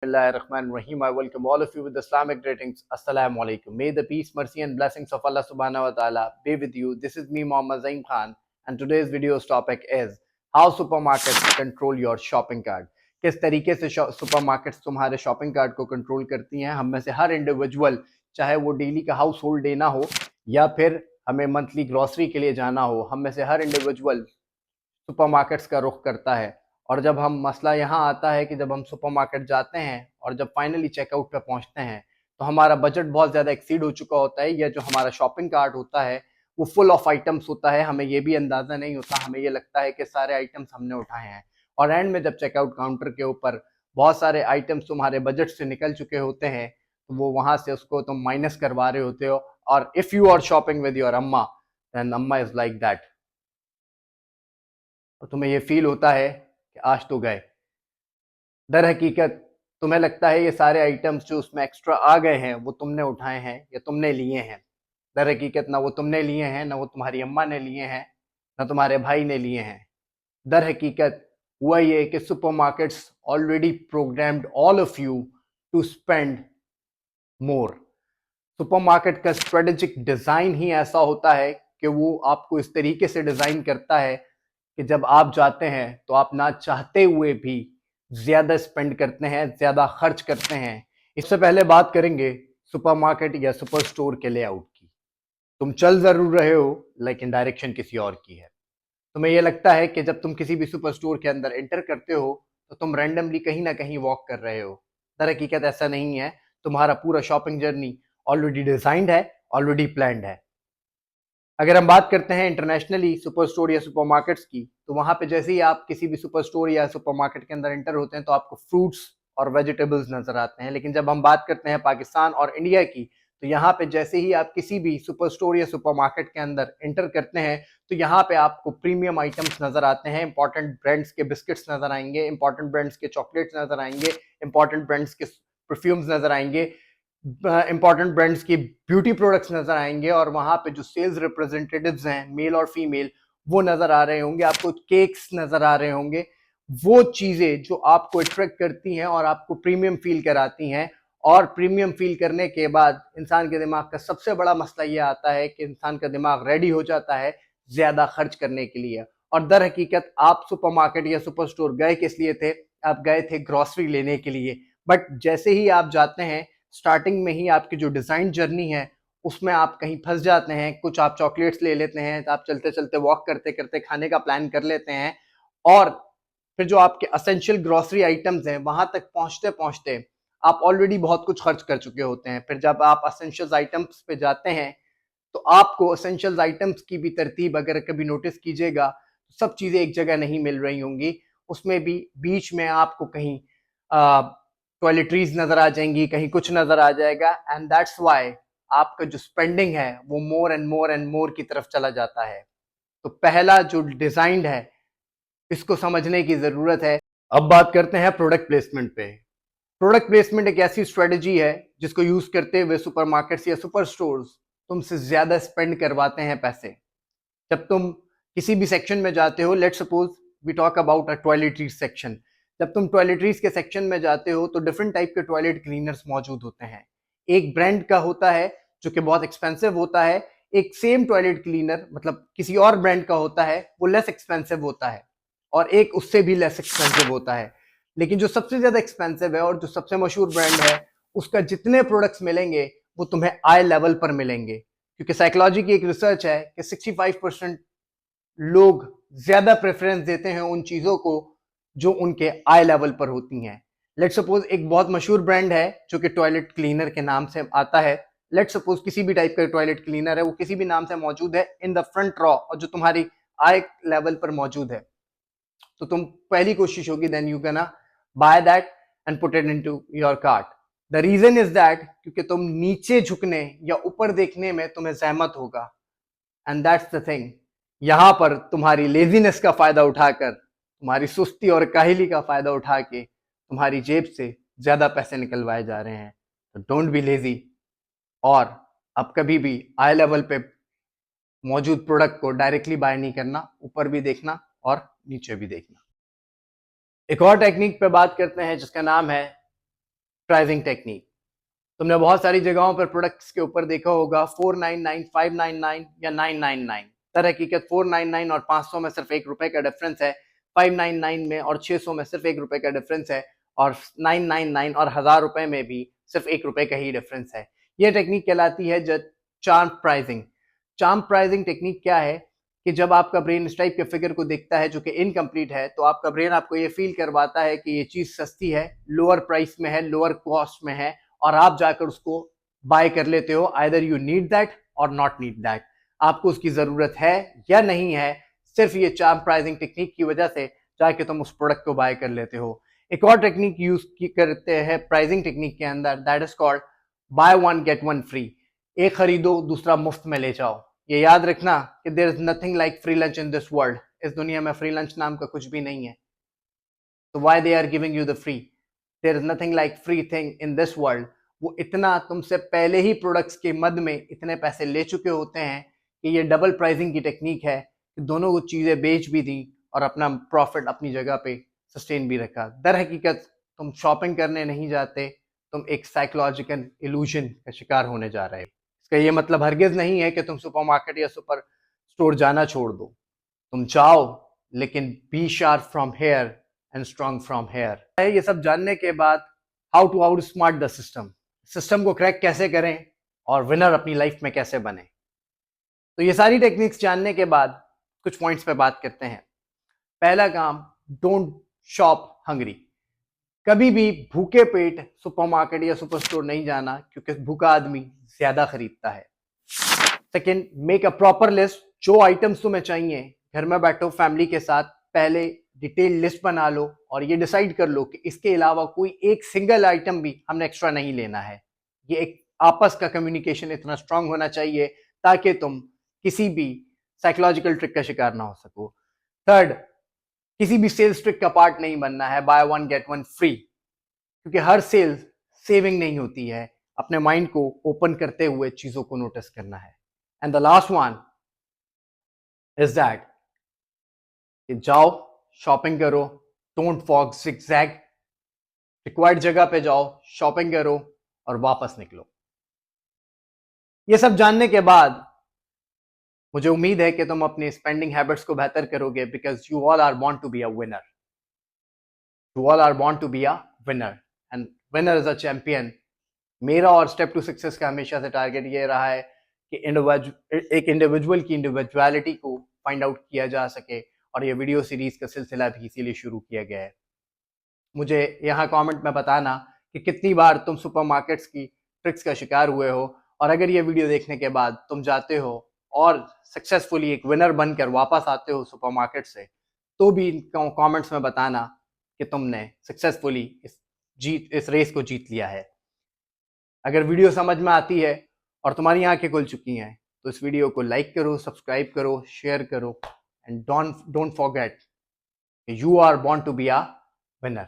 Bismillahirrahmanirrahim. I welcome all of you with Islamic greetings. Assalamu alaikum. May the peace, mercy, and blessings of Allah subhanahu wa ta'ala be with you. This is me, Mohammad Zain Khan, and today's video's topic is how supermarkets control your shopping cart. किस तरीके से supermarkets तुम्हारे shopping cart को control करती हैं। हम में से हर इंडिविजुअल, चाहे वो डेली का हाउस होल्ड लेना हो या फिर हमें मंथली ग्रॉसरी के लिए जाना हो, हम में से हर इंडिविजुअल सुपरमार्केट्स का रुख करता है। और जब हम मसला यहाँ आता है कि जब हम सुपरमार्केट जाते हैं और जब फाइनली चेकआउट पे पहुँचते हैं तो हमारा बजट बहुत ज़्यादा एक्सीड हो चुका होता है, या जो हमारा शॉपिंग कार्ट होता है वो फुल ऑफ आइटम्स होता है। हमें ये भी अंदाज़ा नहीं होता, हमें ये लगता है कि सारे आइटम्स हमने उठाए हैं, और एंड में जब चेकआउट काउंटर के ऊपर बहुत सारे आइटम्स तुम्हारे बजट से निकल चुके होते हैं तो वो वहाँ से उसको तुम माइनस करवा रहे होते हो। और if you are shopping with your अम्मा, देन अम्मा इज़ लाइक दैट, और तुम्हें ये फील होता है कि आज तो गए। दर हकीकत तुम्हें लगता है ये सारे आइटम्स जो उसमें एक्स्ट्रा आ गए हैं वो तुमने उठाए हैं या तुमने लिए हैं। दर हकीकत ना वो तुमने लिए हैं, ना वो तुम्हारी अम्मा ने लिए हैं, ना तुम्हारे भाई ने लिए हैं। दर हकीकत हुआ ये कि supermarkets already programmed all of you to spend more. Supermarket का स्ट्रेटेजिक डिज़ाइन ही ऐसा होता है कि वो आपको इस तरीके से डिज़ाइन करता है कि जब आप जाते हैं तो आप ना चाहते हुए भी ज़्यादा स्पेंड करते हैं, ज़्यादा खर्च करते हैं। इससे पहले बात करेंगे सुपरमार्केट या सुपर स्टोर के लेआउट की। तुम चल ज़रूर रहे हो लेकिन डायरेक्शन किसी और की है। तुम्हें ये लगता है कि जब तुम किसी भी सुपर स्टोर के अंदर एंटर करते हो तो तुम रैंडमली कहीं ना कहीं वॉक कर रहे हो। दर हकीकत ऐसा नहीं है। तुम्हारा पूरा शॉपिंग जर्नी ऑलरेडी डिज़ाइंड है, ऑलरेडी प्लान्ड है। अगर हम बात करते हैं इंटरनेशनली सुपर स्टोर या सुपरमार्केट्स की, तो वहाँ पे जैसे ही आप किसी भी सुपर स्टोर या सुपरमार्केट के अंदर एंटर होते हैं तो आपको फ्रूट्स और वेजिटेबल्स नजर आते हैं। लेकिन जब हम बात करते हैं पाकिस्तान और इंडिया की, तो यहाँ पे जैसे ही आप किसी भी सुपर स्टोर या सुपरमार्केट के अंदर एंटर करते हैं तो यहाँ पे आपको प्रीमियम आइटम्स नजर आते हैं। इंपॉर्टेंट ब्रांड्स के बिस्किट्स नजर आएंगे, इंपॉर्टेंट ब्रांड्स के चॉकलेट्स नजर आएंगे, इंपॉर्टेंट ब्रांड्स के परफ्यूम्स नजर आएंगे, इंपॉर्टेंट ब्रांड्स की ब्यूटी प्रोडक्ट्स नजर आएंगे, और वहां पे जो सेल्स रिप्रेजेंटेटिव्स हैं मेल और फीमेल वो नजर आ रहे होंगे। आपको केक्स नजर आ रहे होंगे, वो चीजें जो आपको अट्रैक्ट करती हैं और आपको प्रीमियम फील कराती हैं। और प्रीमियम फील करने के बाद इंसान के दिमाग का सबसे बड़ा मसला ये आता है कि इंसान का दिमाग रेडी हो जाता है ज्यादा खर्च करने के लिए। और दर हकीकत आप सुपरमार्केट या सुपर स्टोर गए किस लिए थे? आप गए थे ग्रॉसरी लेने के लिए। बट जैसे ही आप जाते हैं, स्टार्टिंग में ही आपकी जो डिज़ाइन जर्नी है उसमें आप कहीं फंस जाते हैं। कुछ आप चॉकलेट्स ले लेते हैं, आप चलते चलते वॉक करते करते खाने का प्लान कर लेते हैं, और फिर जो आपके असेंशियल ग्रॉसरी आइटम्स हैं वहां तक पहुंचते पहुंचते आप ऑलरेडी बहुत कुछ खर्च कर चुके होते हैं। फिर जब आप असेंशियल आइटम्स पे जाते हैं तो आपको एसेंशियल आइटम्स की भी तरतीब अगर कभी नोटिस कीजिएगा तो सब चीज़ें एक जगह नहीं मिल रही होंगी। उसमें भी बीच में आपको कहीं टॉयलेटरीज नजर आ जाएंगी, कहीं कुछ नजर आ जाएगा, एंड दैट्स वाई आपका जो स्पेंडिंग है वो more and more and more की तरफ चला जाता है। तो पहला जो डिजाइन है इसको समझने की जरूरत है। अब बात करते हैं प्रोडक्ट प्लेसमेंट पे। प्रोडक्ट प्लेसमेंट एक ऐसी स्ट्रेटजी है जिसको यूज करते हुए सुपरमार्केट्स या सुपर स्टोर्स तुमसे ज्यादा स्पेंड करवाते हैं पैसे। जब तुम किसी भी सेक्शन में जाते हो, let suppose we talk about a toiletries section. जब तुम टॉयलेटरीज के सेक्शन में जाते हो तो डिफरेंट टाइप के टॉयलेट क्लीनर्स मौजूद होते हैं। एक ब्रांड का होता है जो कि बहुत एक्सपेंसिव होता है, एक सेम टॉयलेट क्लीनर मतलब किसी और ब्रांड का होता है वो लेस एक्सपेंसिव होता है, और एक उससे भी लेस एक्सपेंसिव होता है। लेकिन जो सबसे ज्यादा एक्सपेंसिव है और जो सबसे मशहूर ब्रांड है उसका जितने प्रोडक्ट्स मिलेंगे वो तुम्हें आई लेवल पर मिलेंगे। क्योंकि साइकोलॉजी की एक रिसर्च है कि 65% लोग ज्यादा प्रेफरेंस देते हैं उन चीजों को जो उनके आई लेवल पर होती हैं। लेट सपोज एक बहुत मशहूर ब्रांड है जो कि टॉयलेट क्लीनर के नाम से आता है। लेट सपोज किसी भी टाइप का टॉयलेट क्लीनर है, वो किसी भी नाम से मौजूद है इन द फ्रंट रॉ और जो तुम्हारी आई लेवल पर मौजूद है, तो तुम पहली कोशिश होगी then you can buy that and put it into your cart. The reason is that क्योंकि तुम नीचे झुकने या ऊपर देखने में तुम्हें सहमत होगा, एंड दैट्स द थिंग। यहां पर तुम्हारी लेजीनेस का फायदा उठाकर, तुम्हारी सुस्ती और काहिली का फायदा उठा के तुम्हारी जेब से ज्यादा पैसे निकलवाए जा रहे हैं। तो डोंट बी लेजी, और अब कभी भी आई लेवल पे मौजूद प्रोडक्ट को डायरेक्टली बाय नहीं करना, ऊपर भी देखना और नीचे भी देखना। एक और टेक्निक पे बात करते हैं जिसका नाम है प्राइसिंग टेक्निक। तुमने बहुत सारी जगहों पर प्रोडक्ट्स के ऊपर देखा होगा 499, 599 या 999। दर हकीकत 499 और 500 में सिर्फ ₹1 का डिफरेंस है, 599 में और 600 में सिर्फ ₹1 का डिफरेंस है, और 999 और ₹1000 में भी सिर्फ ₹1 का ही डिफरेंस है। यह टेक्निक कहलाती है charm pricing. Charm pricing technique क्या है कि जब आपका ब्रेन इस टाइप के फिगर को देखता है जो कि इनकम्प्लीट है, तो आपका ब्रेन आपको ये फील करवाता है कि ये चीज सस्ती है, लोअर प्राइस में है, लोअर कॉस्ट में है, और आप जाकर उसको बाय कर लेते हो। आइदर यू नीड दैट और नॉट नीड दैट, आपको उसकी जरूरत है या नहीं है, सिर्फ ये चार्म प्राइसिंग टेक्निक की वजह से जाके तुम उस प्रोडक्ट को बाय कर लेते हो। एक और टेक्निक यूज करते हैं प्राइसिंग टेक्निक के अंदर, that is called by one get one free. एक खरीदो दूसरा मुफ्त में ले जाओ। ये याद रखना कि there is nothing like free lunch in this world. इस दुनिया में फ्री लंच नाम का कुछ भी नहीं है। तो why they are giving you the free? There is nothing like free thing in this world. वो इतना तुमसे पहले ही प्रोडक्ट्स के मद में इतने पैसे ले चुके होते हैं कि ये डबल प्राइसिंग की टेक्निक है कि दोनों को चीजें बेच भी दी और अपना प्रॉफिट अपनी जगह पे सस्टेन भी रखा। दर हकीकत तुम शॉपिंग करने नहीं जाते, तुम एक साइकोलॉजिकल इल्यूजन का शिकार होने जा रहे हो। इसका ये मतलब हरगिज नहीं है कि तुम सुपरमार्केट या सुपर स्टोर जाना छोड़ दो। तुम जाओ, लेकिन be sharp from here and strong from here. ये सब जानने के बाद how to outsmart the system, system को क्रैक कैसे करें और विनर अपनी लाइफ में कैसे बने। तो ये सारी टेक्निक्स जानने के बाद कुछ पॉइंट्स पे बात करते हैं। पहला काम, डोंट शॉप हंग्री। कभी भी भूखे पेट सुपरमार्केट या सुपर स्टोर नहीं जाना, क्योंकि भूखा आदमी ज्यादा खरीदता है। Second, make a proper list. जो आइटम्स तुम्हें चाहिए, घर में बैठो फैमिली के साथ, पहले डिटेल लिस्ट बना लो और ये डिसाइड कर लो कि इसके अलावा कोई एक सिंगल आइटम भी हमने एक्स्ट्रा नहीं लेना है। ये एक आपस का कम्युनिकेशन इतना स्ट्रांग होना चाहिए ताकि तुम किसी भी साइकोलॉजिकल ट्रिक का शिकार ना हो सको। थर्ड, किसी भी सेल्स ट्रिक का पार्ट नहीं बनना है, by one get one free, क्योंकि हर सेल सेविंग नहीं होती है। अपने माइंड को ओपन करते हुए चीजों को नोटिस करना है। And the last one is that, जाओ शॉपिंग करो, डोंट वॉक जिगजैग। रिक्वायर्ड जगह पे जाओ, शॉपिंग करो और वापस निकलो। ये सब जानने के बाद मुझे उम्मीद है कि तुम अपनी स्पेंडिंग हैबिट्स को बेहतर करोगे, because you all are born to be a winner. You all are born to be a winner and winner is a champion. मेरा और स्टेप टू सक्सेस का हमेशा से टारगेट ये रहा है कि एक इंडिविजुअल की इंडिविजुअलिटी को फाइंड आउट किया जा सके, और ये वीडियो सीरीज का सिलसिला भी इसीलिए शुरू किया गया है। मुझे यहाँ कमेंट में बताना कि कितनी बार तुम सुपरमार्केट्स की ट्रिक्स का शिकार हुए हो, और अगर ये वीडियो देखने के बाद तुम जाते हो और सक्सेसफुली एक विनर बनकर वापस आते हो सुपरमार्केट से, तो भी कमेंट्स में बताना कि तुमने सक्सेसफुली इस रेस को जीत लिया है। अगर वीडियो समझ में आती है और तुम्हारी आंखें खुल चुकी हैं, तो इस वीडियो को लाइक करो, सब्सक्राइब करो, शेयर करो, and don't forget, you are born to be a winner.